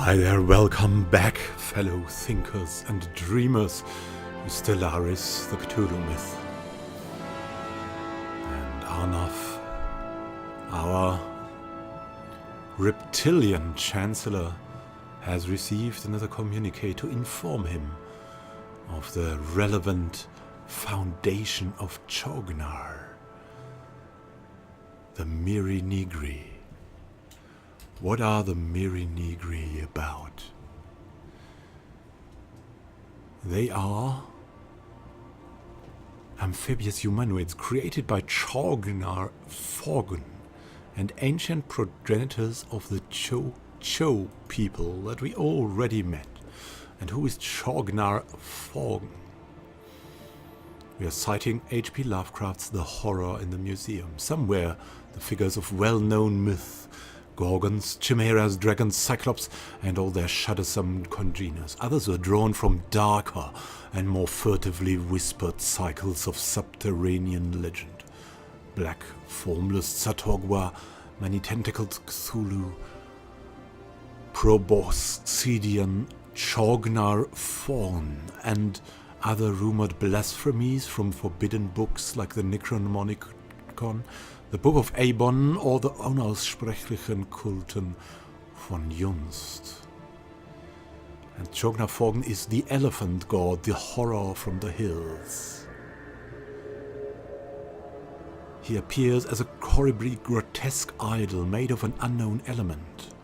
Hi there, welcome back, fellow thinkers and dreamers, to Stellaris, the Cthulhu Myth. And Arnaf, our reptilian chancellor, has received another communique to inform him of the relevant foundation of Chaugnar, the Miri Nigri. What are the Miri Nigri about? They are amphibious humanoids created by Chaugnar Faugn and ancient progenitors of the Chou people that we already met. And who is Chaugnar Faugn? We are citing H.P. Lovecraft's The Horror in the Museum. Somewhere the figures of well-known myth, gorgons, chimeras, dragons, cyclops, and all their shuddersome congeners. Others were drawn from darker and more furtively whispered cycles of subterranean legend. Black, formless Satogwa, many-tentacled Cthulhu, Proboscidian Chaugnar Faugn, and other rumored blasphemies from forbidden books like the Necronomicon, the Book of Abon, or the unaussprechlichen Kulten von Junst. And Chaugnar Faugn is the elephant god, the horror from the hills. He appears as a horribly grotesque idol made of an unknown element.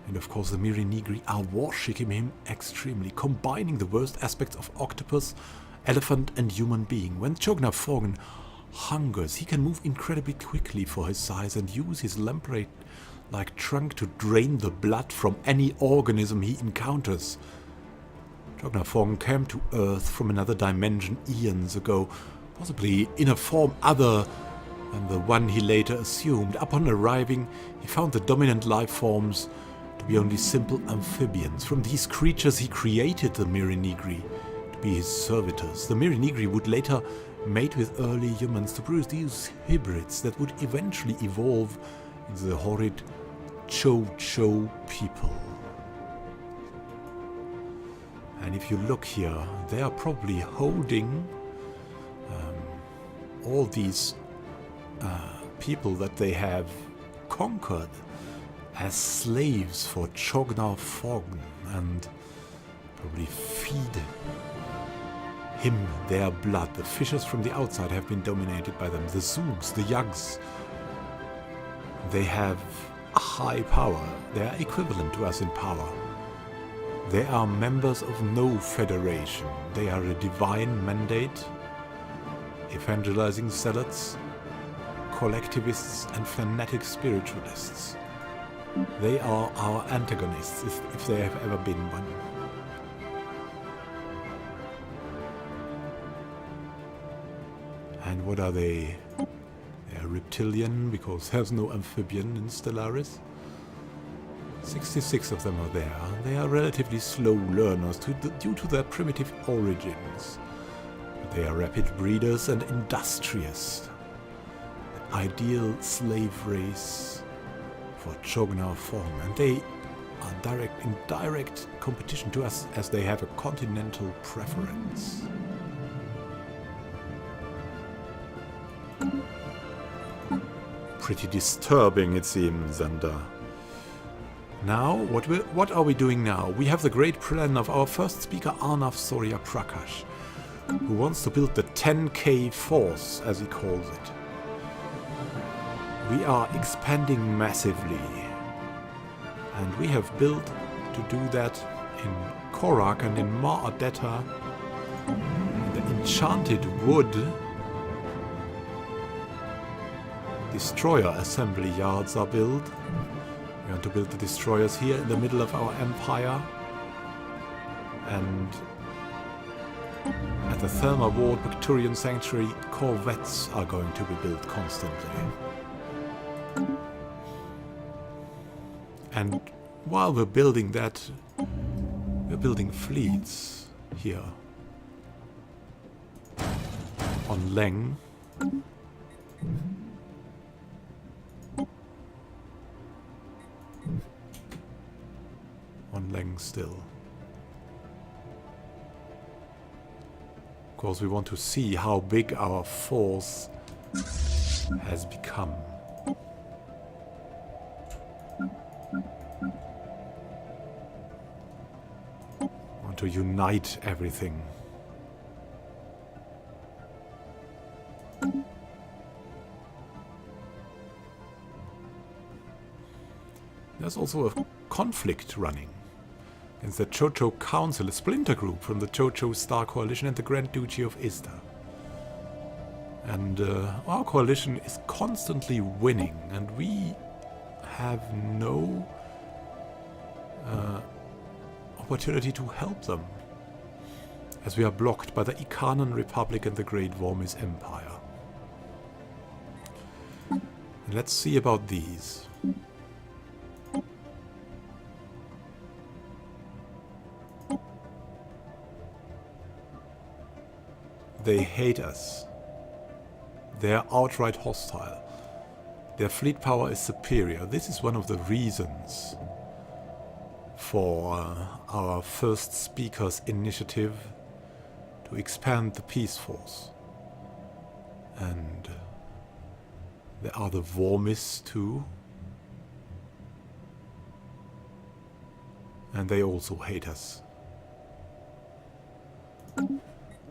And of course the Miri Nigri are worshipping him extremely, combining the worst aspects of octopus, elephant and human being. When Chaugnar Faugn hungers, he can move incredibly quickly for his size and use his lamprey-like trunk to drain the blood from any organism he encounters. Chaugnar Faugn came to Earth from another dimension eons ago, possibly in a form other than the one he later assumed. Upon arriving, he found the dominant life forms to be only simple amphibians. From these creatures he created the Miri Nigri to be his servitors. The Miri Nigri would later mate with early humans to produce these hybrids that would eventually evolve into the horrid Chou people. And if you look here, they are probably holding all these people that they have conquered as slaves for Chaugnar Faugn, and probably feed him their blood. The fishes from the outside have been dominated by them. The Zoogs, the Yugs, they have a high power. They are equivalent to us in power. They are members of no federation. They are a divine mandate, evangelizing zealots, collectivists and fanatic spiritualists. They are our antagonists, if they have ever been one. And what are they? They are reptilian, because there's no amphibian in Stellaris. 66 of them are there. They are relatively slow learners due to their primitive origins. But they are rapid breeders and industrious. An ideal slave race for Chaugnar Faugn. And they are in direct competition to us, as they have a continental preference. Pretty disturbing, it seems. And now, what are we doing now? We have the great plan of our first speaker, Arnaf Surya Prakash, who wants to build the 10K force, as he calls it. We are expanding massively, and we have built to do that in Korak and in Mar Adetta. The enchanted wood destroyer assembly yards are built. We want to build the destroyers here in the middle of our empire. And at the Thelma Ward Victorian Sanctuary, corvettes are going to be built constantly. And while we're building that, we're building fleets here on Leng. on Lang still. Of course, we want to see how big our force has become. Want to unite everything. There's also a conflict running against the Chocho Council, a splinter group from the Chocho Star Coalition and the Grand Duchy of Istar. And our coalition is constantly winning, and we have no opportunity to help them, as we are blocked by the Ikanan Republic and the Great Wormis Empire. And let's see about these. They hate us. They are outright hostile. Their fleet power is superior. This is one of the reasons for our first speaker's initiative to expand the Peace Force. And there are the Wormis too. And they also hate us.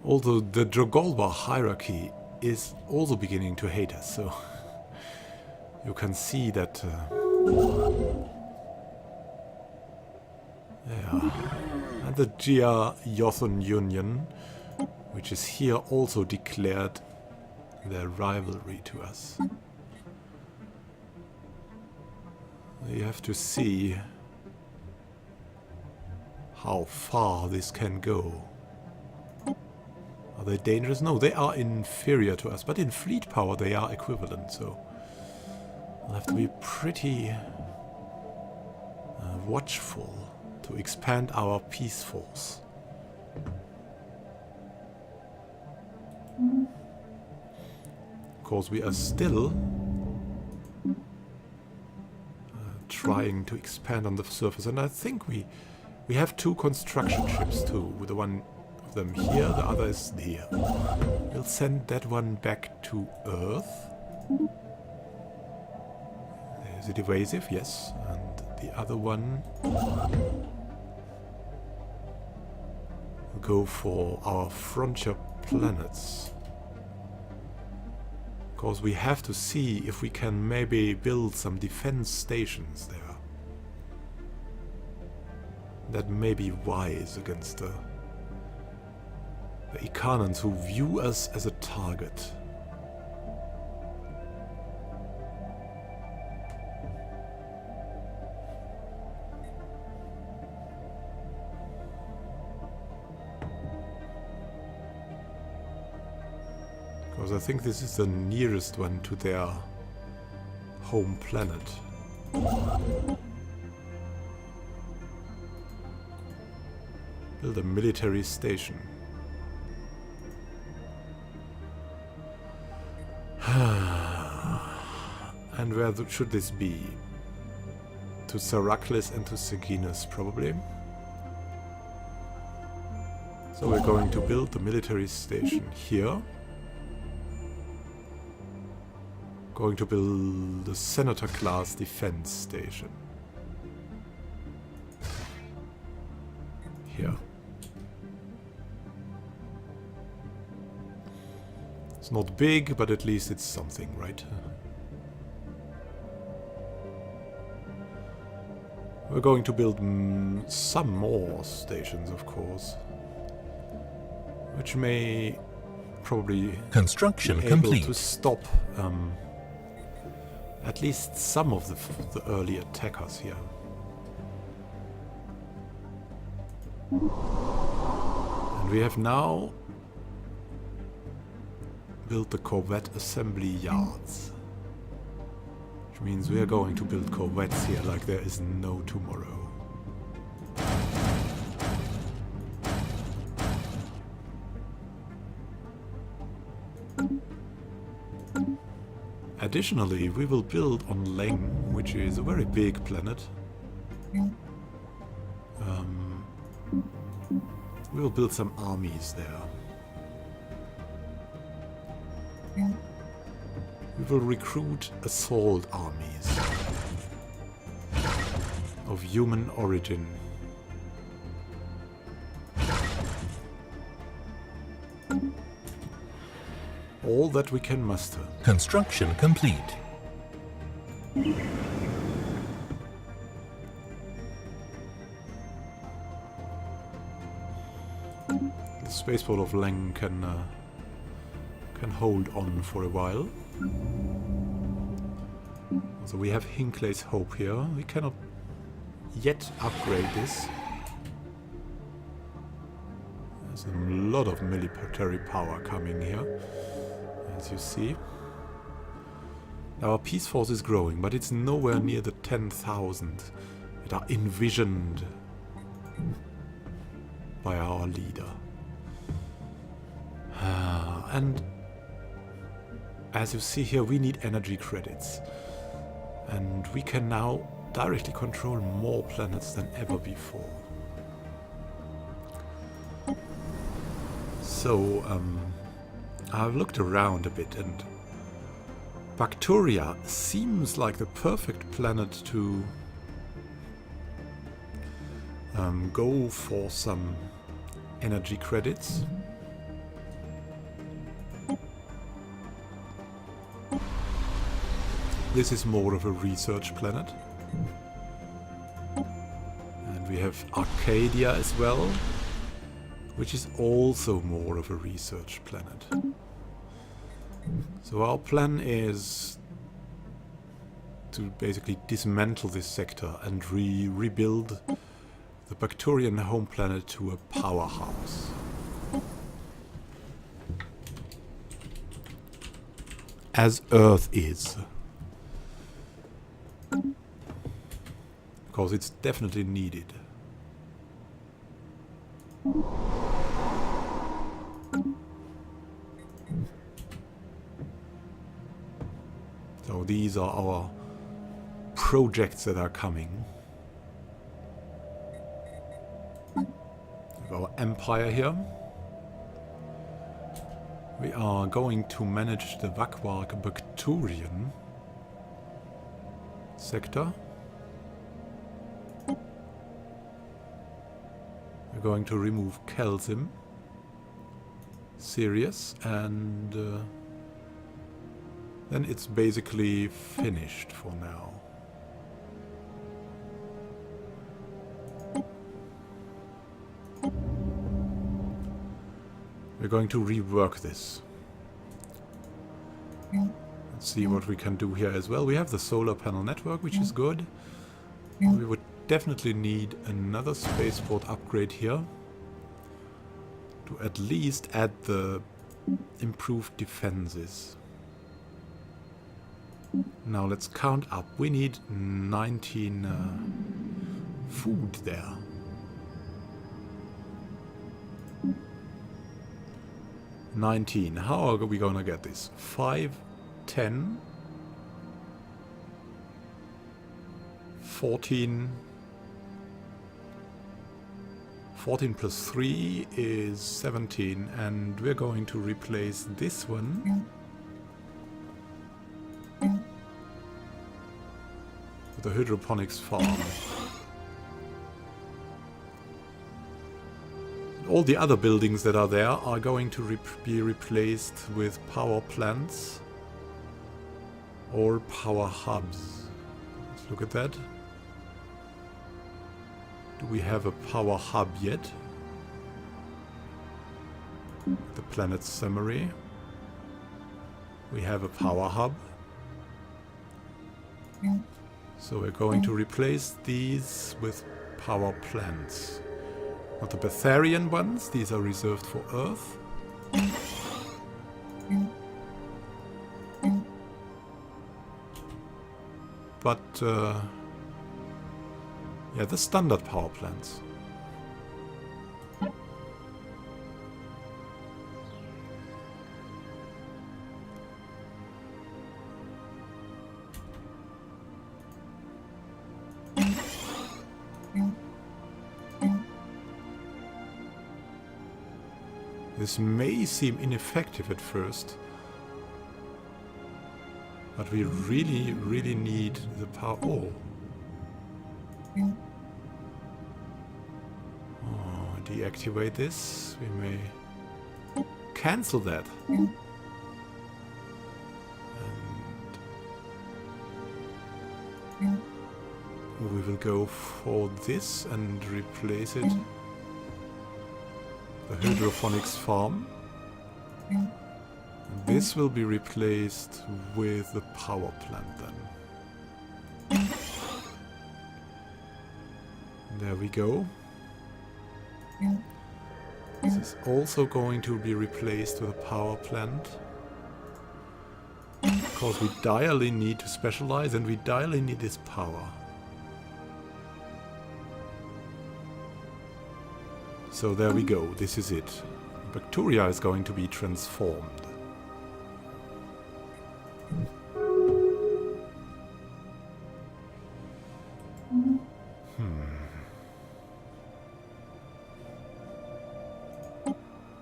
Although the Drogolba hierarchy is also beginning to hate us, so you can see that and the Gia Yothun Union, which is here, also declared their rivalry to us. You have to see how far this can go. Are they dangerous? No, they are inferior to us, but in fleet power they are equivalent, so we'll have to be pretty watchful to expand our peace force. Of course, we are still trying to expand on the surface, and I think we have two construction ships too, with the one of them here, the other is here. We'll send that one back to Earth. Is it evasive? Yes. And the other one will go for our frontier planets. Of course, we have to see if we can maybe build some defense stations there. That may be wise against the Ikanans, who view us as a target. Because I think this is the nearest one to their home planet. Build a military station. And where should this be? To Saraklis and to Seginus, probably. So we're going to build the military station here. Going to build the Senator-class defense station. Here. It's not big, but at least it's something, right? We're going to build some more stations, of course, which may probably construction be able complete to stop at least some of the early attackers here. And we have now built the Corvette assembly yards. Which means we are going to build corvettes here like there is no tomorrow. Additionally, we will build on Leng, which is a very big planet. We will build some armies there. We will recruit assault armies of human origin. All that we can muster. Construction complete. The spaceport of Leng can hold on for a while. So we have Hinckley's Hope here. We cannot yet upgrade this. There's a lot of military power coming here, as you see. Our peace force is growing, but it's nowhere near the 10,000 that are envisioned by our leader. And as you see here, we need energy credits. And we can now directly control more planets than ever before. So, I've looked around a bit, and Bacteria seems like the perfect planet to go for some energy credits. This is more of a research planet. And we have Arcadia as well, which is also more of a research planet. So our plan is to basically dismantle this sector and rebuild the Bacterian home planet to a powerhouse. As Earth is. Because it's definitely needed. So these are our projects that are coming. Our empire here. We are going to manage the Vakwark Bacterian sector. We're going to remove Kelsim, Sirius, and then it's basically finished for now. We're going to rework this. Let's see what we can do here as well. We have the solar panel network, which is good. We would definitely need another spaceport upgrade here to at least add the improved defenses. Now let's count up. We need 19 food there. How are we gonna get this? 5, 10, 14. 14 plus 3 is 17, and we're going to replace this one with a hydroponics farm. All the other buildings that are there are going to be replaced with power plants or power hubs. Let's look at that. Do we have a power hub yet? The planet summary. We have a power hub. So we're going to replace these with power plants. Not the Betharian ones, these are reserved for Earth. But, yeah, the standard power plants. This may seem ineffective at first, but we really, really need the power. Oh. Deactivate this. We may cancel that. And we will go for this and replace it. The hydroponics farm. And this will be replaced with the power plant then. There we go. This is also going to be replaced with a power plant. Because we direly need to specialize and we direly need this power. So there we go, this is it. Bacteria is going to be transformed.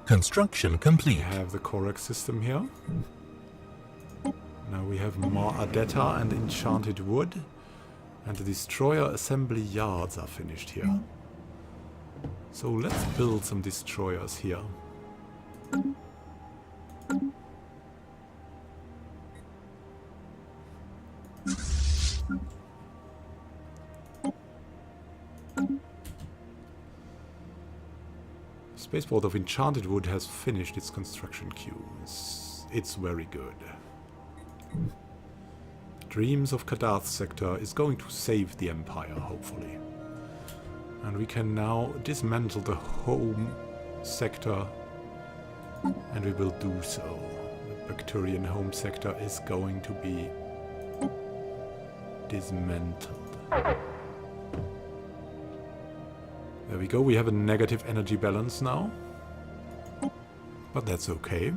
Construction complete. We have the Corax system here. Now we have more Adetta and Enchanted Wood. And the Destroyer assembly yards are finished here. So let's build some destroyers here. Spaceport of Enchanted Wood has finished its construction queues. It's very good. Dreams of Kadath sector is going to save the Empire, hopefully. And we can now dismantle the home sector, and we will do so. The Bacterian home sector is going to be dismantled. There we go, we have a negative energy balance now. But that's okay.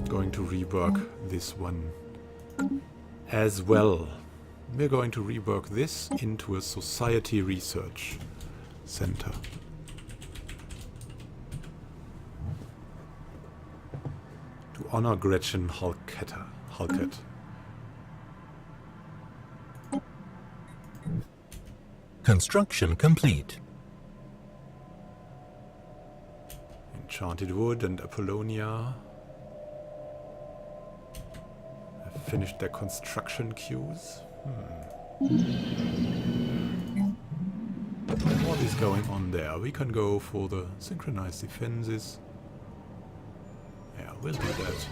Going to rework this one as well. We're going to rework this into a society research center. To honor Gretchen Halkett. Construction complete. Enchanted Wood and Apollonia have finished their construction queues. What is going on there? We can go for the synchronized defenses. Yeah, we'll do that.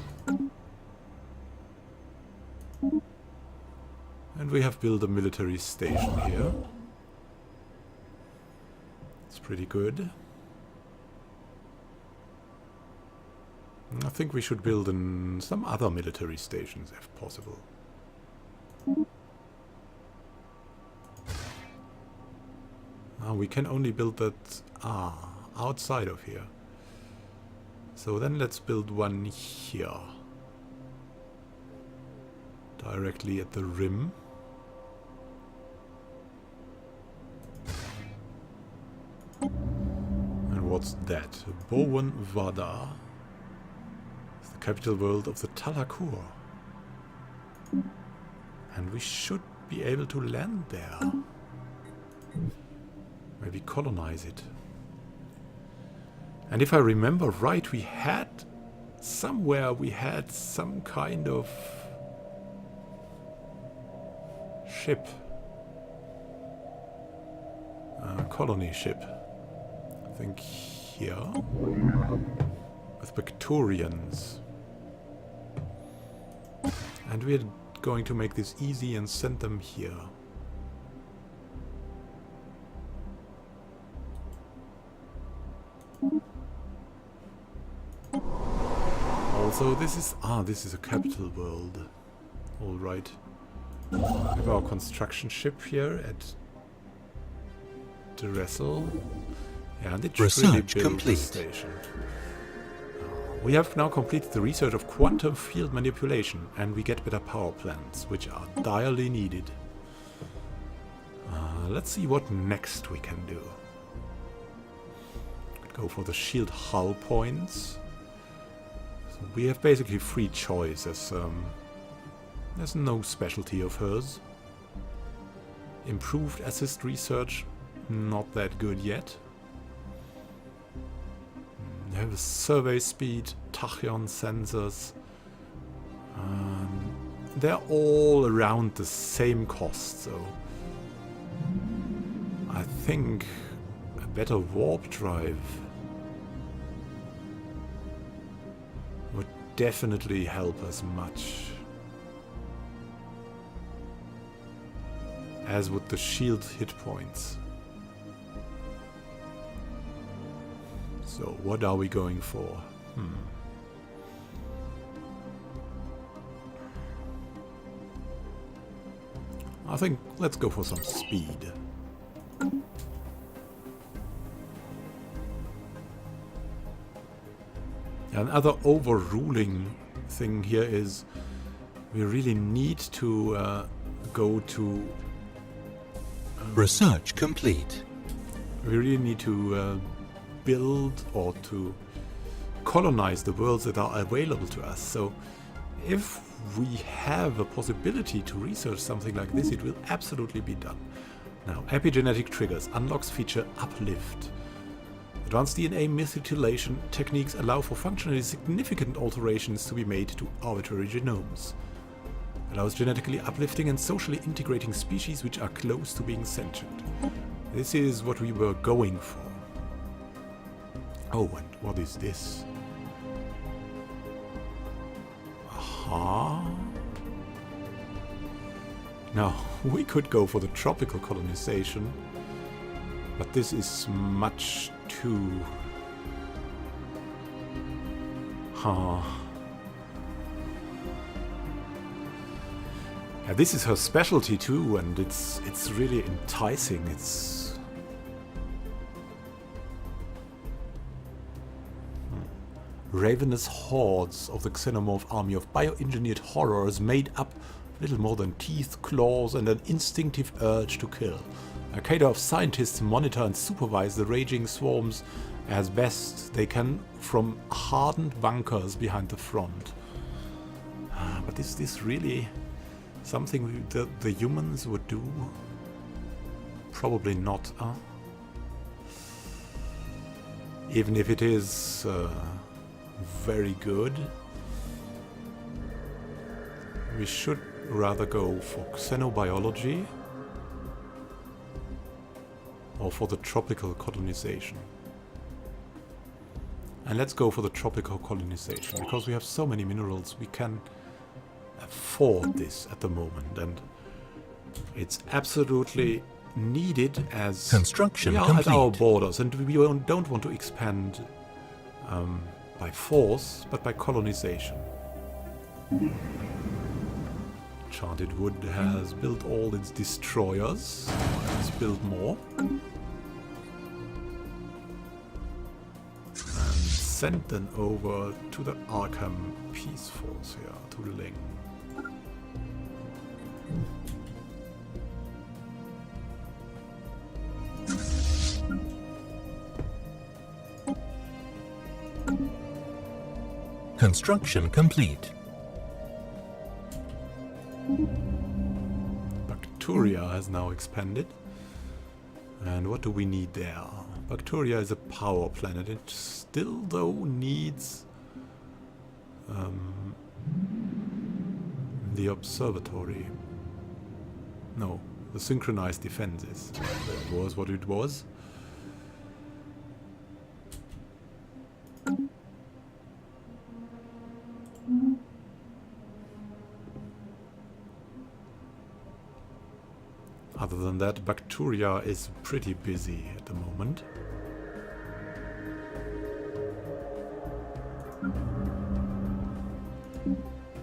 And we have built a military station here. It's pretty good. I think we should build some other military stations if possible. We can only build that outside of here. So then let's build one here. Directly at the rim. And what's that? Bowen Vada. It's the capital world of the Talakur. And we should be able to land there. Maybe colonize it. And if I remember right, we had some kind of ship. Colony ship. I think here. With Bacterians. And we're going to make this easy and send them here. Also, this is a capital world. All right. We have our construction ship here at Dressel. Yeah, and it should really build the station. We have now completed the research of quantum field manipulation, and we get better power plants, which are direly needed. Let's see what next we can do. go for the shield hull points. So we have basically free choice, as there's no specialty of hers. Improved assist research, not that good yet. They have a survey speed, tachyon sensors. They're all around the same cost, so I think a better warp drive would definitely help us much. As would the shield hit points. So what are we going for? I think let's go for some speed. Another overruling thing here is we really need to go to... Research complete. We really need to build or to colonize the worlds that are available to us. So if we have a possibility to research something like this, it will absolutely be done. Now, epigenetic triggers unlocks feature Uplift. Advanced DNA methylation techniques allow for functionally significant alterations to be made to arbitrary genomes. Allows genetically uplifting and socially integrating species which are close to being sentient. This is what we were going for. Oh, and what is this? Aha. Now, we could go for the tropical colonization, but this is much too... Yeah, this is her specialty too, and it's really enticing. It's... Ravenous hordes of the xenomorph army of bioengineered horrors made up little more than teeth, claws, and an instinctive urge to kill. A cadre of scientists monitor and supervise the raging swarms as best they can from hardened bunkers behind the front. But is this really something the humans would do? Probably not, huh? Even if it is very good, we should rather go for xenobiology or for the tropical colonization. And let's go for the tropical colonization, because we have so many minerals, we can afford this at the moment, and it's absolutely needed as construction we are complete. At our borders, and we don't want to expand by force, but by colonization. Enchanted Wood has built all its destroyers. Let's build more. And send them over to the Arkham Peace Force here, to the Ling. Construction complete. Bacteria has now expanded. And what do we need there? Bacteria is a power planet. It still, though, needs the observatory. No, the synchronized defenses. That was what it was. Other than that, Bacteria is pretty busy at the moment.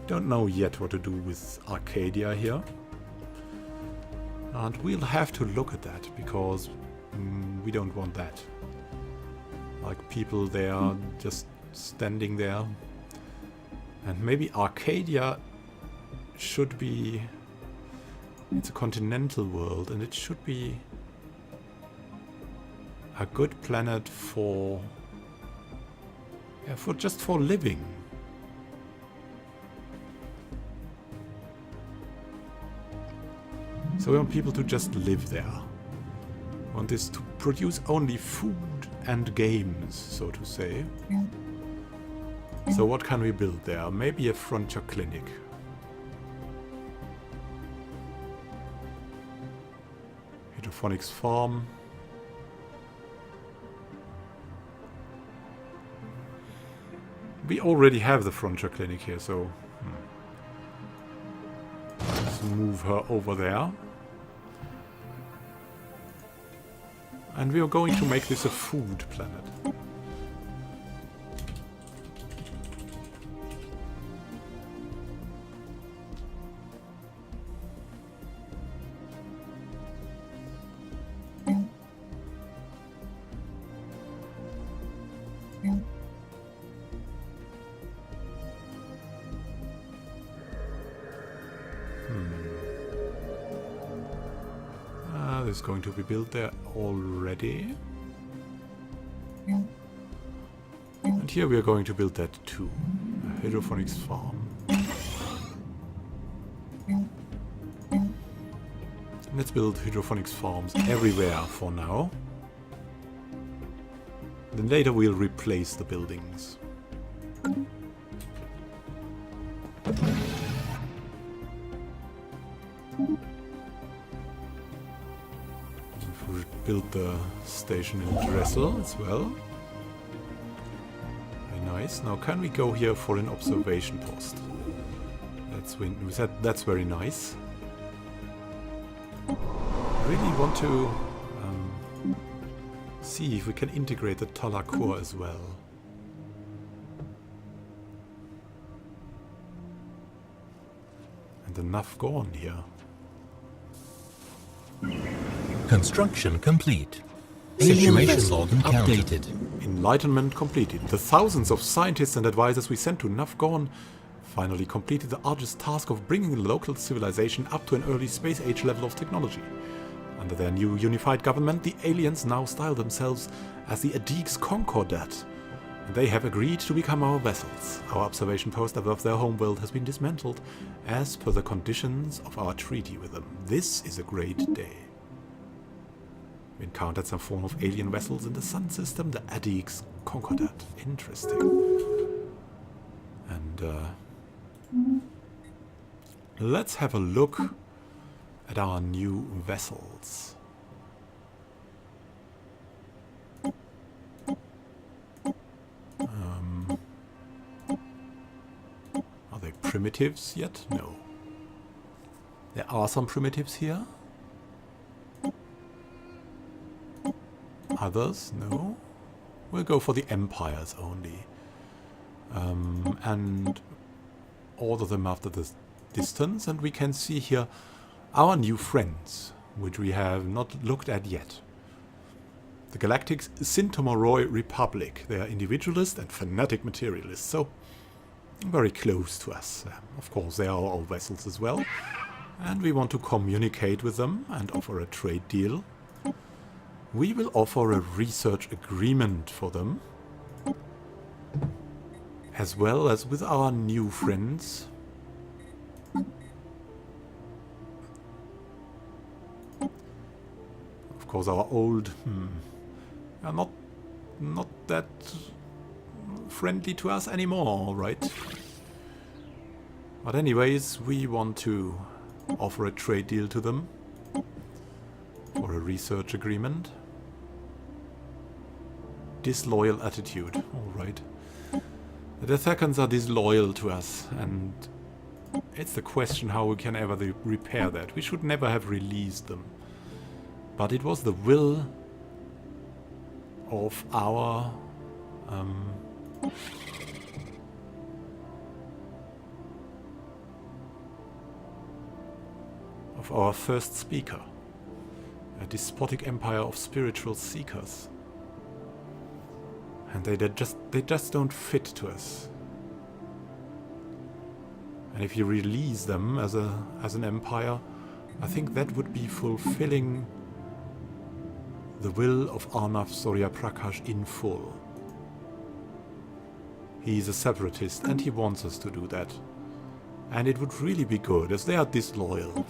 Don't know yet what to do with Arcadia here. And we'll have to look at that, because we don't want that. Like people there just standing there. And maybe Arcadia should be... It's a continental world, and it should be a good planet for Yeah, just for living. So we want people to just live there. We want this to produce only food and games, so to say. So what can we build there? Maybe a frontier clinic. Hydroponics farm. We already have the frontier clinic here, so let's move her over there. And we are going to make this a food planet. Is going to be built there already. And here we are going to build that too. A hydroponics farm. Let's build hydroponics farms everywhere for now. Then later we'll replace the buildings. Build the station in Dressel as well. Very nice. Now can we go here for an observation post? That's very nice. I really want to see if we can integrate the Talakur as well. And the Nafgorn here. Construction complete. Situation log updated. Enlightenment completed. The thousands of scientists and advisors we sent to Nafgorn finally completed the arduous task of bringing the local civilization up to an early space age level of technology. Under their new unified government, the aliens now style themselves as the Adix Concordat. And they have agreed to become our vessels. Our observation post above their homeworld has been dismantled as per the conditions of our treaty with them. This is a great day. We encountered some form of alien vessels in the sun system, the Adix Concordat. Interesting. And let's have a look at our new vessels. Are they primitives yet? No. There are some primitives here. Others? No. We'll go for the empires only. And order them after the distance. And we can see here our new friends, which we have not looked at yet. The Galactic Sintomoroi Republic. They are individualist and fanatic materialists, so very close to us. Of course, they are our vessels as well. And we want to communicate with them and offer a trade deal. We will offer a research agreement for them, as well as with our new friends. Of course, our old are not that friendly to us anymore, right? But anyways, we want to offer a trade deal to them for a research agreement. Disloyal attitude, alright. The Deathakans are disloyal to us, and it's the question how we can ever repair that. We should never have released them. But it was the will of our first speaker. A despotic empire of spiritual seekers. And they just don't fit to us. And if you release them as an empire, I think that would be fulfilling the will of Arnav Surya Prakash in full. He's a separatist and he wants us to do that. And it would really be good, as they are disloyal.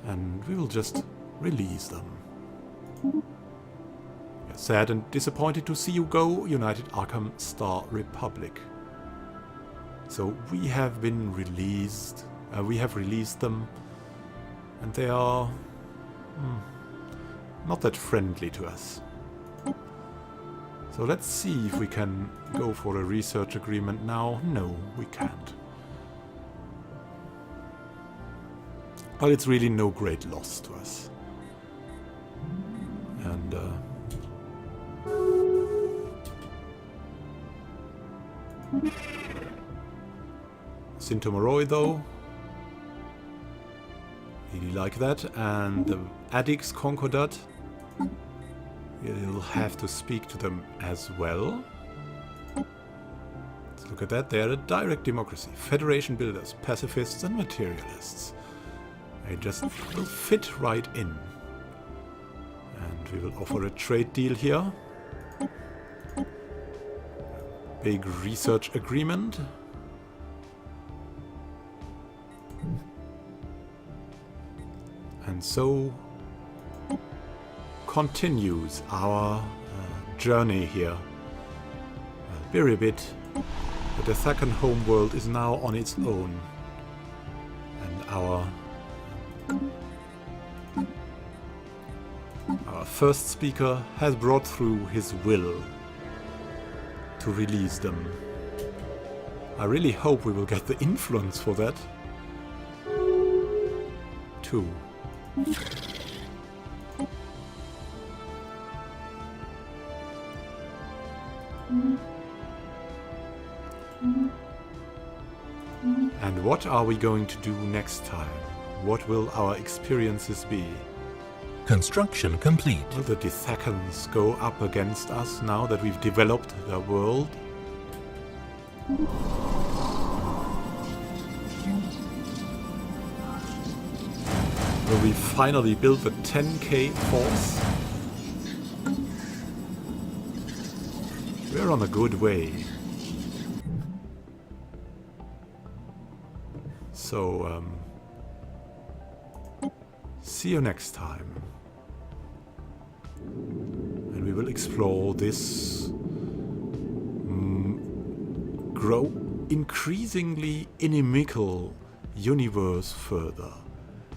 And we will just release them. Yeah, sad and disappointed to see you go, United Arkham Star Republic. So we have been released. We have released them. And they are not that friendly to us. So let's see if we can go for a research agreement now. No, we can't. But it's really no great loss to us. And Sintomaroi though, really like that. And the Addicts Concordat, we'll have to speak to them as well. Let's look at that. They are a direct democracy. Federation builders, pacifists and materialists. They just will fit right in. And we will offer a trade deal here. Big research agreement. And so continues our journey here. Biribit, the second homeworld, is now on its own. And our first speaker has brought through his will to release them. I really hope we will get the influence for that. 2. And what are we going to do next time? What will our experiences be? Construction complete. Will the Dithakans go up against us now that we've developed their world? Will we finally build the 10K force? We're on a good way. So, see you next time. And we will explore this increasingly inimical universe further.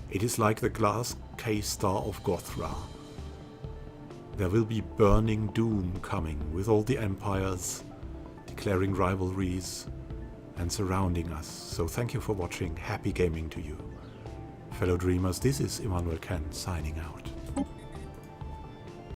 It is like the glass K-star of Gothra. There will be burning doom coming with all the empires declaring rivalries and surrounding us. So thank you for watching. Happy gaming to you. Fellow dreamers, this is Immanuel Ken signing out.